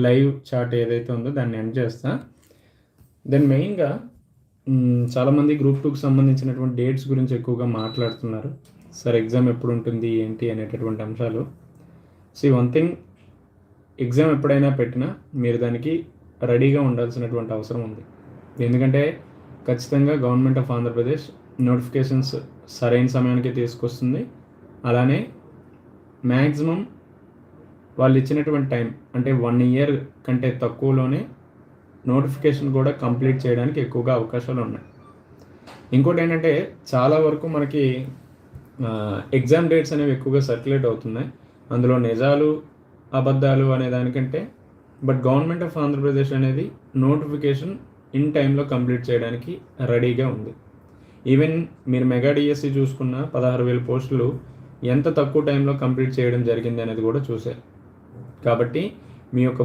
Live chat ఏదైతే ఉందో దాన్ని ఎండ్ చేస్తా. దెన్ మెయిన్గా చాలామంది గ్రూప్ 2కి సంబంధించినటువంటి డేట్స్ గురించి ఎక్కువగా మాట్లాడుతున్నారు. సార్ ఎగ్జామ్ ఎప్పుడు ఉంటుంది ఏంటి అనేటటువంటి అంశాలు. వన్ థింగ్, ఎగ్జామ్ ఎప్పుడైనా పెట్టినా మీరు దానికి రెడీగా ఉండాల్సినటువంటి అవసరం ఉంది. ఎందుకంటే ఖచ్చితంగా గవర్నమెంట్ ఆఫ్ ఆంధ్రప్రదేశ్ నోటిఫికేషన్స్ సరైన సమయానికి తీసుకొస్తుంది. అలానే మ్యాక్సిమం వాళ్ళు ఇచ్చినటువంటి టైం అంటే 1 ఇయర్ కంటే తక్కువలోనే నోటిఫికేషన్ కూడా కంప్లీట్ చేయడానికి ఎక్కువగా అవకాశాలు ఉన్నాయి. ఇంకోటి ఏంటంటే చాలా వరకు మనకి ఎగ్జామ్ డేట్స్ అనేవి ఎక్కువగా సర్క్యులేట్ అవుతున్నాయి. అందులో నిజాలు అబద్ధాలు అనే దానికంటే గవర్నమెంట్ ఆఫ్ ఆంధ్రప్రదేశ్ అనేది నోటిఫికేషన్ ఇన్ టైంలో కంప్లీట్ చేయడానికి రెడీగా ఉంది. ఈవెన్ మీరు మెగా డిఎస్సి చూసుకున్న 16,000 పోస్టులు ఎంత తక్కువ టైంలో కంప్లీట్ చేయడం జరిగింది అనేది కూడా చూశారు. కాబట్టి మీ యొక్క